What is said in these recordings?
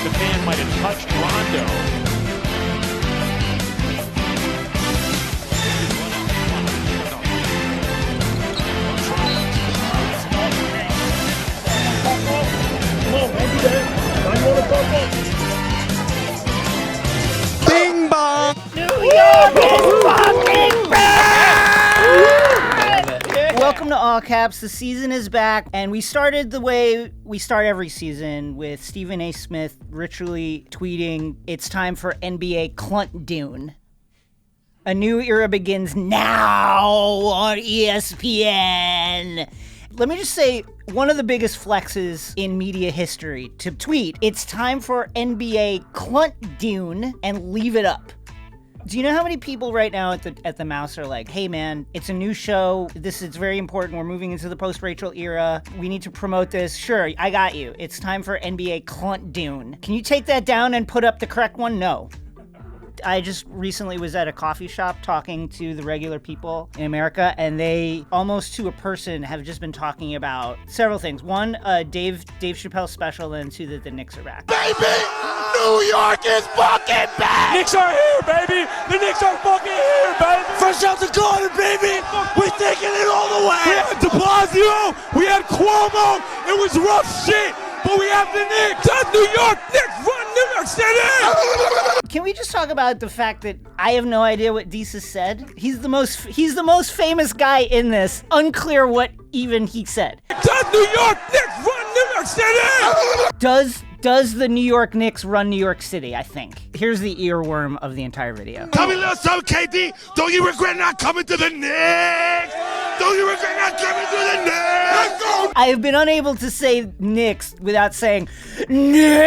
the fan might have touched Rondo. Bing bong! New York is fucking back! Welcome to All Caps. The season is back, and we started the way we start every season with Stephen A. Smith ritually tweeting, "It's time for NBA Clunt Dune. A new era begins now on ESPN." Let me just say, one of the biggest flexes in media history to tweet, "It's time for NBA Clunt Dune," and leave it up. Do you know how many people right now at the Mouse are like, "Hey man, it's a new show. This is very important. We're moving into the post-Rachel era. We need to promote this." Sure, I got you. It's time for NBA Clunt Dune. Can you take that down and put up the correct one? No. I just recently was at a coffee shop talking to the regular people in America, and they, almost to a person, have just been talking about several things. One, Dave Chappelle's special, and two, that the Knicks are back. Baby! New York is fucking back! Knicks are here, baby! The Knicks are fucking here, baby! Fresh out the garden, baby! We're taking it all the way! We had de Blasio, we had Cuomo, it was rough shit, but we have the Knicks! The New York Knicks run New York City! Can we just talk about the fact that I have no idea what Desus said? He's the most famous guy in this. Unclear what even he said. The New York Knicks run New York City! Does the New York Knicks run New York City, I think. Here's the earworm of the entire video. Tell me a little something, KD. Don't you regret not coming to the Knicks? Don't you regret not coming to the Knicks? Let's go! I have been unable to say Knicks without saying Knicks.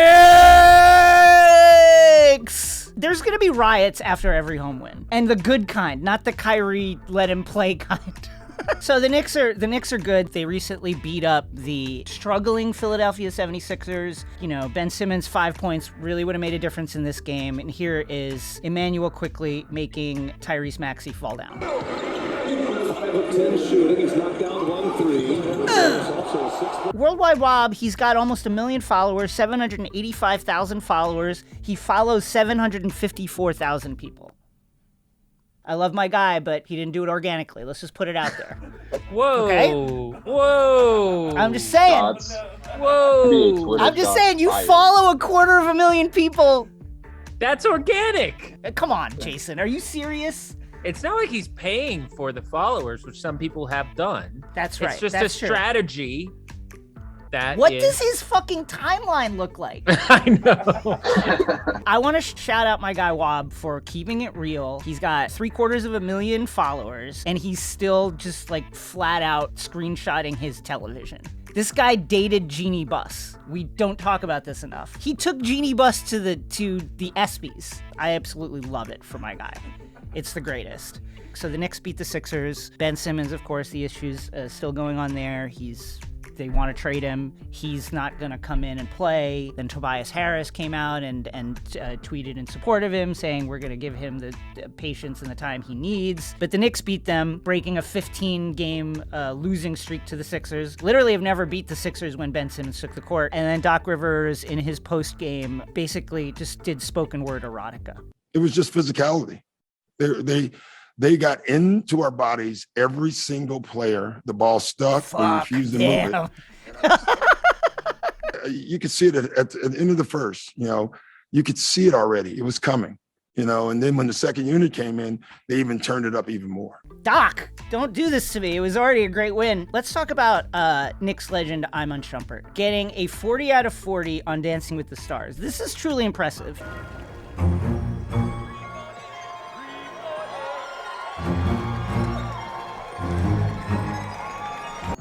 There's gonna be riots after every home win. And the good kind, not the Kyrie let him play kind. So the Knicks are good. They recently beat up the struggling Philadelphia 76ers. You know, Ben Simmons' 5 points really would have made a difference in this game. And here is Emmanuel quickly making Tyrese Maxey fall down. 5-10 shooting. He's knocked down 1-3. Worldwide Wob, he's got almost 1 million followers, 785,000 followers. He follows 754,000 people. I love my guy, but he didn't do it organically. Let's just put it out there. Whoa. Okay? Whoa. I'm just saying. Whoa. I'm just saying, you follow 250,000 people. That's organic. Come on, Jason. Are you serious? It's not like he's paying for the followers, which some people have done. That's right. It's just That's a true. strategy. What does his fucking timeline look like? I know. I want to shout out my guy Wob for keeping it real. He's got 750,000 followers, and he's still just like flat out screenshotting his television. This guy dated Jeannie Buss. We don't talk about this enough. He took Jeannie Buss to the ESPYs. I absolutely love it for my guy. It's the greatest. So the Knicks beat the Sixers. Ben Simmons, of course, the issues still going on there. They want to trade him. He's not going to come in and play. Then Tobias Harris came out and tweeted in support of him, saying we're going to give him the patience and the time he needs. But the Knicks beat them, breaking a 15-game losing streak to the Sixers. Literally have never beat the Sixers when Ben Simmons took the court. And then Doc Rivers, in his post-game, basically just did spoken word erotica. It was just physicality. They got into our bodies, every single player. The ball stuck. They refused to move it. You could see it at the end of the first. You know, you could see it already. It was coming. You know, and then when the second unit came in, they even turned it up even more. Doc, don't do this to me. It was already a great win. Let's talk about Knicks legend Iman Shumpert getting a 40 out of 40 on Dancing with the Stars. This is truly impressive.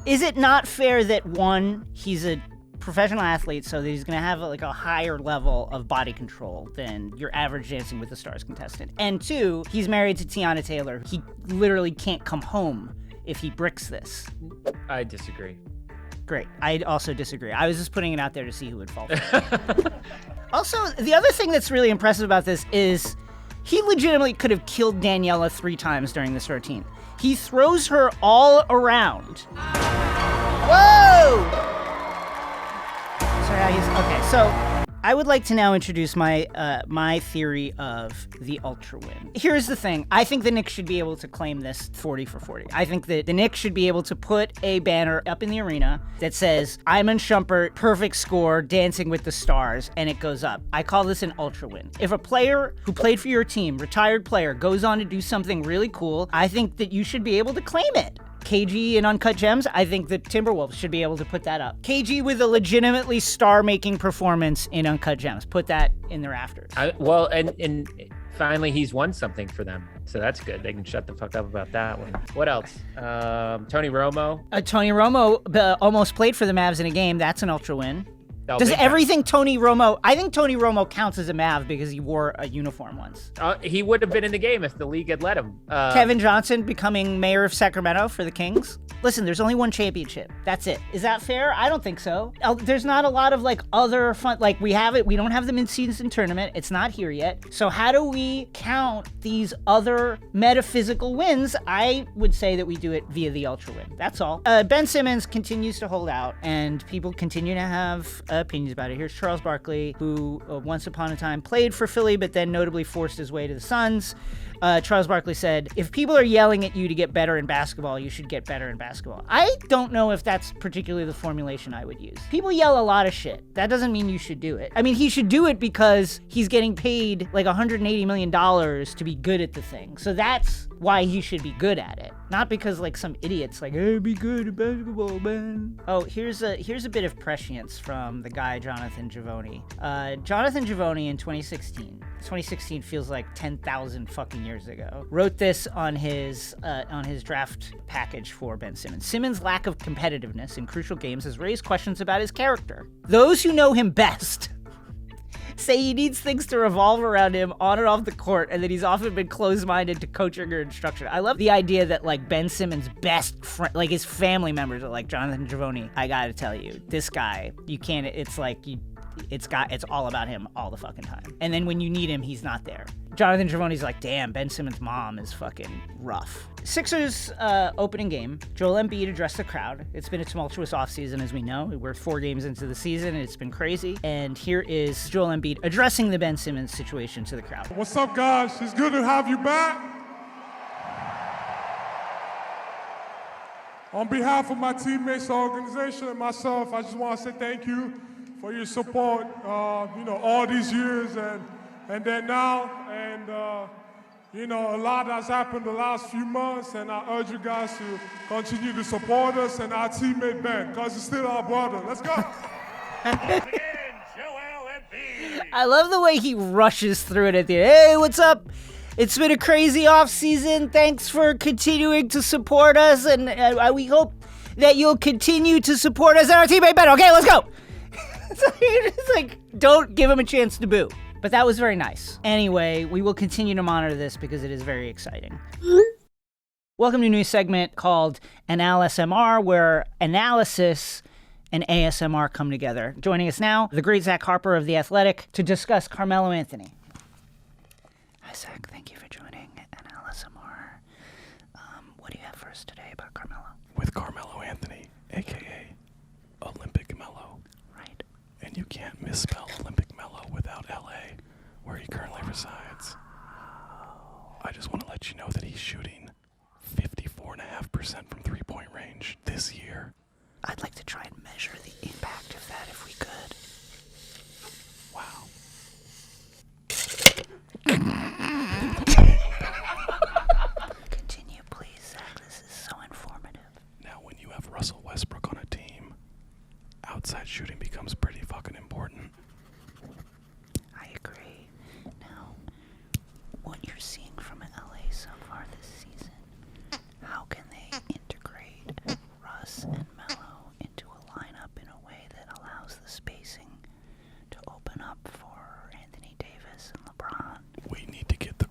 Is it not fair that, one, he's a professional athlete, so that he's going to have like a higher level of body control than your average Dancing with the Stars contestant? And two, he's married to Tiana Taylor. He literally can't come home if he bricks this. I disagree. Great. I also disagree. I was just putting it out there to see who would fall for it. Also, the other thing that's really impressive about this is he legitimately could have killed Daniela 3 times during this routine. He throws her all around. Whoa! Okay, so I would like to now introduce my my theory of the Ultra win. Here's the thing. I think the Knicks should be able to claim this 40 for 40. I think that the Knicks should be able to put a banner up in the arena that says, Iman Shumpert, perfect score, Dancing with the Stars, and it goes up. I call this an Ultra win. If a player who played for your team, retired player, goes on to do something really cool, I think that you should be able to claim it. KG and Uncut Gems, I think the Timberwolves should be able to put that up. KG with a legitimately star-making performance in Uncut Gems. Put that in the rafters. Well, and finally he's won something for them, so that's good. They can shut the fuck up about that one. What else? Tony Romo. Tony Romo almost played for the Mavs in a game. That's an Ultra win. Oh, Does big everything Tony Romo... I think Tony Romo counts as a Mav because he wore a uniform once. He would have been in the game if the league had let him. Kevin Johnson becoming mayor of Sacramento for the Kings. Listen, there's only one championship. That's it. Is that fair? I don't think so. There's not a lot of like other fun... Like we don't have the mid-season tournament. It's not here yet. So how do we count these other metaphysical wins? I would say that we do it via the Ultra win. That's all. Ben Simmons continues to hold out and people continue to have opinions about it. Here's Charles Barkley, who once upon a time played for Philly, but then notably forced his way to the Suns. Charles Barkley said, if people are yelling at you to get better in basketball, you should get better in basketball. I don't know if that's particularly the formulation I would use. People yell a lot of shit. That doesn't mean you should do it. I mean, he should do it because he's getting paid like $180 million to be good at the thing. So that's why he should be good at it. Not because like some idiot's like, hey, be good at basketball, man. Oh, here's a bit of prescience from the guy Jonathan Givony. Jonathan Givony in 2016 feels like 10,000 fucking years ago, wrote this on his draft package for Ben Simmons. Simmons' lack of competitiveness in crucial games has raised questions about his character. Those who know him best say he needs things to revolve around him on and off the court, and that he's often been closed-minded to coaching or instruction. I love the idea that like Ben Simmons' best friend, like his family members are like, Jonathan Givony, I gotta tell you, this guy, you can't, it's like you. It's all about him all the fucking time. And then when you need him, he's not there. Jonathan Givony's like, damn, Ben Simmons' mom is fucking rough. Sixers opening game, Joel Embiid addressed the crowd. It's been a tumultuous offseason, as we know. We're 4 games into the season, and it's been crazy. And here is Joel Embiid addressing the Ben Simmons situation to the crowd. What's up, guys? It's good to have you back. On behalf of my teammates, the organization, and myself, I just want to say thank you for your support, all these years, and then now, and a lot has happened the last few months, and I urge you guys to continue to support us and our teammate Ben, because he's still our brother. Let's go. I love the way he rushes through it at the end. Hey, what's up? It's been a crazy off season. Thanks for continuing to support us, and we hope that you'll continue to support us and our teammate Ben. Okay, let's go. It's like, don't give him a chance to boo. But that was very nice. Anyway, we will continue to monitor this because it is very exciting. Welcome to a new segment called AnalSMR, where analysis and ASMR come together. Joining us now, the great Zach Harper of The Athletic to discuss Carmelo Anthony. Hi, Zach. Thank you for joining AnalSMR. What do you have for us today about Carmelo? With Carmelo Anthony, a.k.a. Olympic Melo. Right. And you can't misspell Olympic Melo without L.A., where he currently resides. I just want to let you know that he's shooting 54.5% from three-point range this year. I'd like to try and measure the impact of that if we could. Wow. Continue, please, Zach. This is so informative. Now, when you have Russell Westbrook on a team, outside shooting becomes pretty fucking important. I agree. Now, what you're seeing from LA so far this season, how can they integrate Russ and Melo into a lineup in a way that allows the spacing to open up for Anthony Davis and LeBron? We need to get the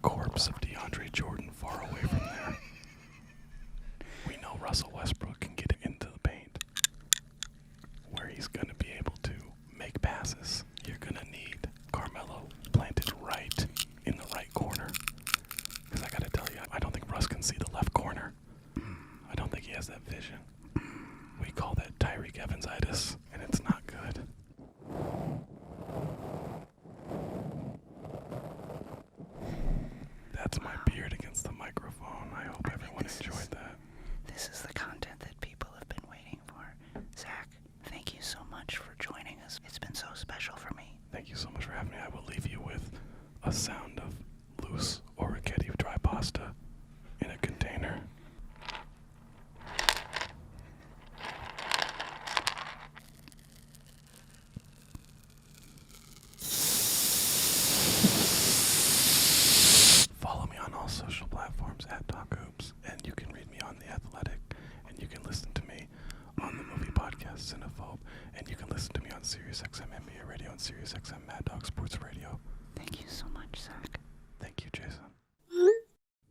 at Talk Hoops, and you can read me on The Athletic, and you can listen to me on the movie podcast Cinephobe, and you can listen to me on SiriusXM NBA Radio and SiriusXM Mad Dog Sports Radio. Thank you so much, Zach. Thank you, Jason.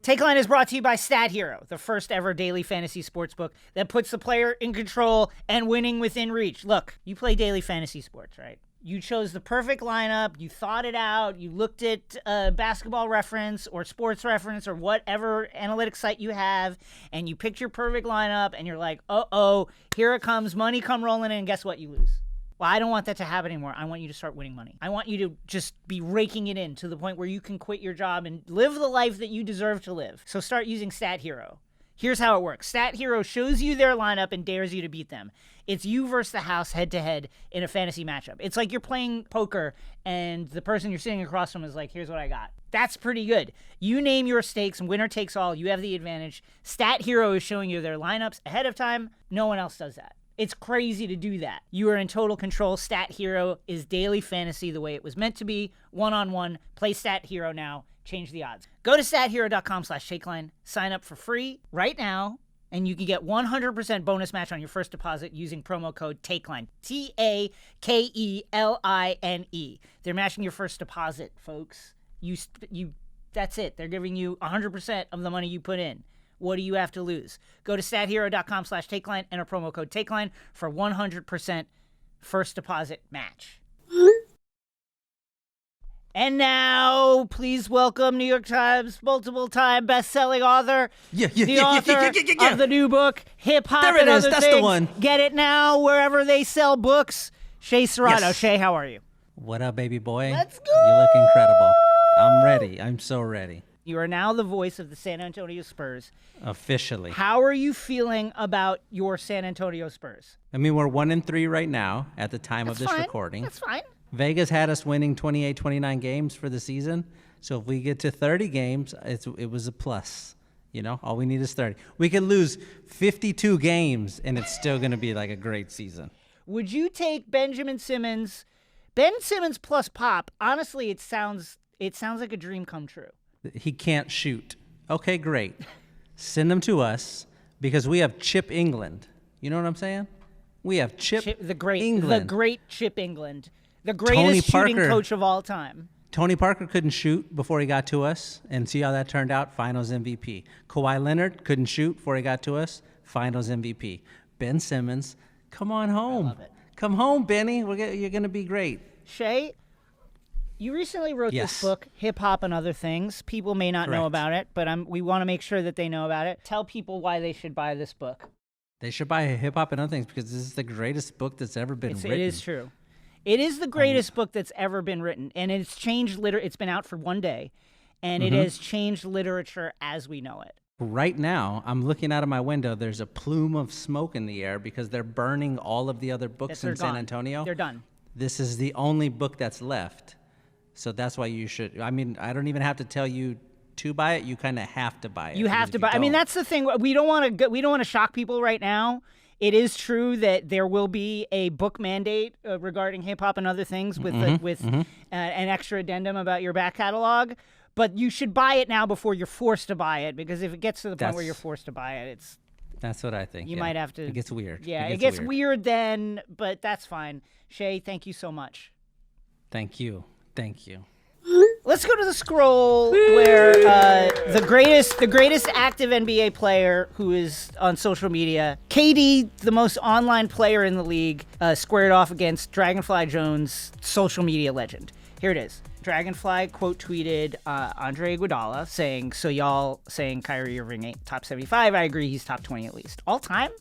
Takeline is brought to you by Stat Hero, the first ever daily fantasy sportsbook that puts the player in control and winning within reach. Look, you play daily fantasy sports, right? You chose the perfect lineup, you thought it out, you looked at Basketball Reference or Sports Reference or whatever analytics site you have, and you picked your perfect lineup, and you're like, uh-oh, here it comes, money come rolling in, and guess what? You lose. Well, I don't want that to happen anymore. I want you to start winning money. I want you to just be raking it in to the point where you can quit your job and live the life that you deserve to live. So start using Stat Hero. Here's how it works. Stat Hero shows you their lineup and dares you to beat them. It's you versus the house head-to-head in a fantasy matchup. It's like you're playing poker and the person you're sitting across from is like, here's what I got. That's pretty good. You name your stakes, and winner takes all. You have the advantage. Stat Hero is showing you their lineups ahead of time. No one else does that. It's crazy to do that. You are in total control. Stat Hero is daily fantasy the way it was meant to be, one-on-one. Play Stat Hero now. Change the odds. Go to stathero.com/takeline. Sign up for free right now, and you can get 100% bonus match on your first deposit using promo code TAKELINE. TAKELINE. They're matching your first deposit, folks. That's it. They're giving you 100% of the money you put in. What do you have to lose? Go to stathero.com/takeline, enter promo code TAKELINE for 100% first deposit match. And now, please welcome New York Times multiple-time best-selling author, the author of the new book, Hip Hop There it and is. Other That's Things. the one. Get it now wherever they sell books. Shay Serrano. Yes. Shay, how are you? What up, baby boy? Let's go! You look incredible. I'm ready. I'm so ready. You are now the voice of the San Antonio Spurs. Officially. How are you feeling about your San Antonio Spurs? I mean, we're 1-3 right now at the time of this recording. That's fine. Vegas had us winning 28, 29 games for the season. So if we get to 30 games, it was a plus. You know, all we need is 30. We could lose 52 games, and it's still going to be like a great season. Would you take Ben Simmons plus Pop? Honestly, it sounds like a dream come true. He can't shoot. Okay, great. Send him to us because we have Chip England. You know what I'm saying? We have Chip England. The great Chip England. The greatest shooting coach of all time. Tony Parker couldn't shoot before he got to us, and see how that turned out? Finals MVP. Kawhi Leonard couldn't shoot before he got to us. Finals MVP. Ben Simmons, come on home. I love it. Come home, Benny. You're going to be great. Shay, you recently wrote this book, Hip Hop and Other Things. People may not know about it, but we want to make sure that they know about it. Tell people why they should buy this book. They should buy Hip Hop and Other Things because this is the greatest book that's ever been written. It is true. It is the greatest book that's ever been written, and it's changed It's been out for one day, and it has changed literature as we know it. Right now, I'm looking out of my window. There's a plume of smoke in the air because they're burning all of the other books in San Antonio. They're done. This is the only book that's left. So that's why you should. I mean, I don't even have to tell you to buy it. You kind of have to buy it. You have to buy. I mean, that's the thing. We don't want to shock people right now. It is true that there will be a book mandate regarding Hip Hop and Other Things with an extra addendum about your back catalog. But you should buy it now before you're forced to buy it, because if it gets to the point where you're forced to buy it, that's what I think. You might have to. It gets weird. Yeah, it gets weird then, but that's fine. Shay, thank you so much. Thank you. Thank you. Let's go to the scroll where the greatest active NBA player who is on social media, KD, the most online player in the league, squared off against Dragonfly Jones, social media legend. Here it is. Dragonfly quote tweeted Andre Iguodala saying, "So y'all saying Kyrie Irving ain't top 75? I agree, he's top 20 at least. All time?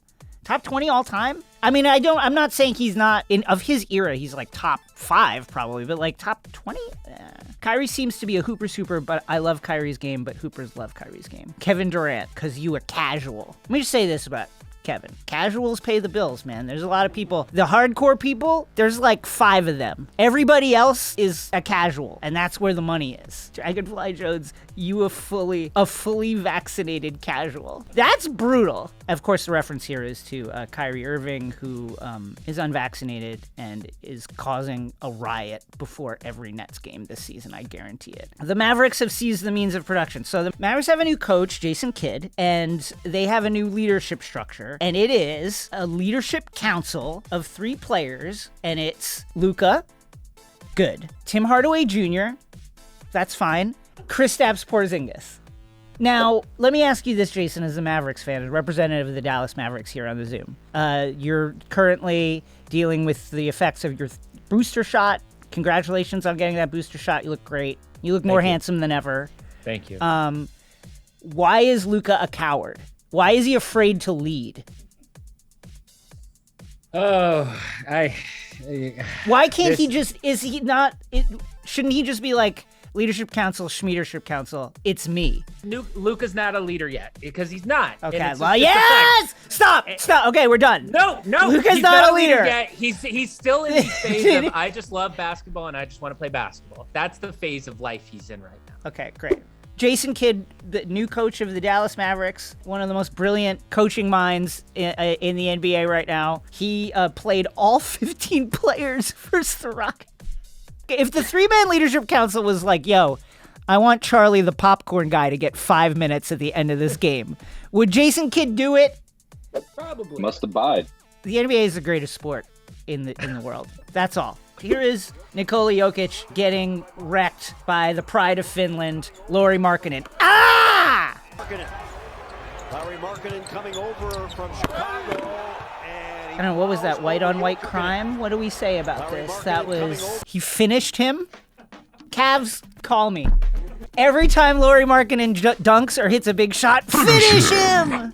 Top 20 all time? I mean, I'm not saying he's not of his era. He's like top 5 probably, but like top 20? Kyrie seems to be a hooper super, but I love Kyrie's game, but hoopers love Kyrie's game. Kevin Durant, because you are casual. Let me just say this about Kevin. Casuals pay the bills, man. There's a lot of people. The hardcore people, there's like 5 of them. Everybody else is a casual, and that's where the money is. Dragonfly Jones, you a fully vaccinated casual. That's brutal. Of course, the reference here is to Kyrie Irving, who is unvaccinated and is causing a riot before every Nets game this season, I guarantee it. The Mavericks have seized the means of production. So the Mavericks have a new coach, Jason Kidd, and they have a new leadership structure, and it is a leadership council of 3 players, and it's Luka, good. Tim Hardaway Jr., that's fine. Kristaps Porzingis. Now, let me ask you this, Jason, as a Mavericks fan and representative of the Dallas Mavericks here on the Zoom. You're currently dealing with the effects of your booster shot. Congratulations on getting that booster shot. You look great. You look more handsome than ever. Thank you. Why is Luka a coward? Why is he afraid to lead? Why can't he just, shouldn't he just be like, leadership council, schmeedership council, it's me? Luka's not a leader yet, because he's not. Okay, well, yes! Stop! Okay, we're done. No, Luka's not a leader yet. He's still in the phase of, I just love basketball and I just want to play basketball. That's the phase of life he's in right now. Okay, great. Jason Kidd, the new coach of the Dallas Mavericks, one of the most brilliant coaching minds in the NBA right now. He played all 15 players versus the Rockets. If the 3-man leadership council was like, yo, I want Charlie the popcorn guy to get 5 minutes at the end of this game, would Jason Kidd do it? Probably. Must abide. The NBA is the greatest sport in the world. That's all. Here is Nikola Jokic getting wrecked by the pride of Finland, Lauri Markkanen. Ah! Lauri Markkanen coming over from Chicago. I don't know, what was that, white on white crime? What do we say about this? That was, he finished him? Cavs, call me. Every time Lauri Markkanen dunks or hits a big shot, finish him!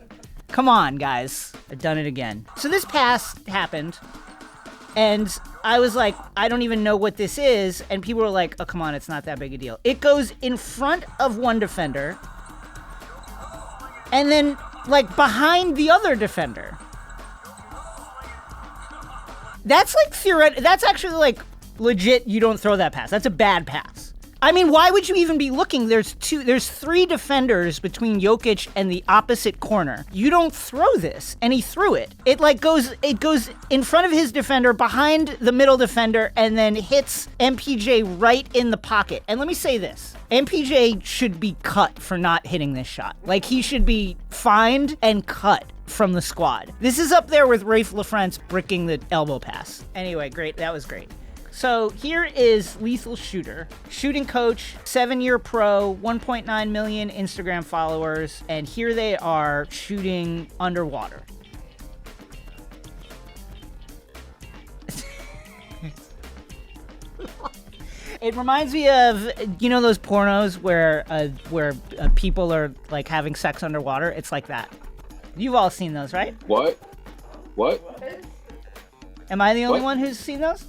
Come on, guys. I've done it again. So this pass happened, and I was like, I don't even know what this is, and people were like, oh, come on, it's not that big a deal. It goes in front of one defender, and then, like, behind the other defender. That's like that's actually like legit, you don't throw that pass. That's a bad pass. I mean, why would you even be looking? There's 3 defenders between Jokic and the opposite corner. You don't throw this, and he threw it. It goes in front of his defender, behind the middle defender, and then hits MPJ right in the pocket. And let me say this. MPJ should be cut for not hitting this shot. Like, he should be fined and cut from the squad. This is up there with Rafe LaFrance bricking the elbow pass. Anyway, great. That was great. So here is Lethal Shooter, shooting coach, 7-year pro, 1.9 million Instagram followers, and here they are shooting underwater. It reminds me of, you know, those pornos where people are like having sex underwater. It's like that. You've all seen those, right? What? Am I the only one who's seen those?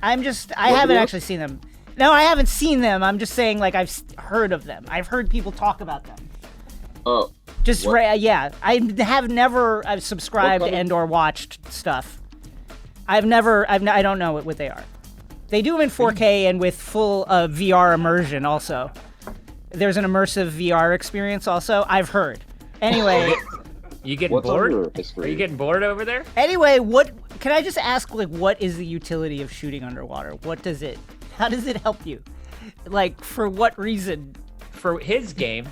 I haven't actually seen them. No, I haven't seen them. I'm just saying, like, I've heard of them. I've heard people talk about them. Oh. Just, yeah. I have never subscribed and or watched stuff. I don't know what they are. They do them in 4K and with full VR immersion also. There's an immersive VR experience also, I've heard. Anyway. You getting bored? Are you getting bored over there? Anyway, can I just ask, like, what is the utility of shooting underwater? How does it help you? Like, for what reason? For his game,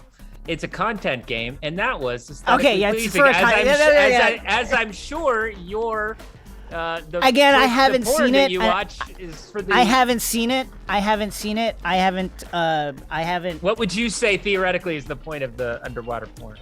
it's a content game, and that was okay. Yeah, pleasing, as I'm sure you're. Again, I haven't seen it. You watch is for the. I haven't seen it. I haven't. What would you say theoretically is the point of the underwater porn?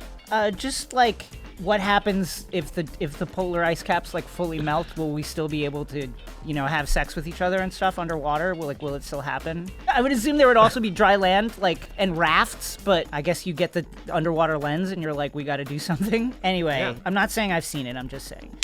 Just like, what happens if the polar ice caps like fully melt? Will we still be able to, have sex with each other and stuff underwater? Will it still happen? I would assume there would also be dry land, and rafts, but I guess you get the underwater lens and you're like, we got to do something. Anyway, yeah. I'm not saying I've seen it. I'm just saying.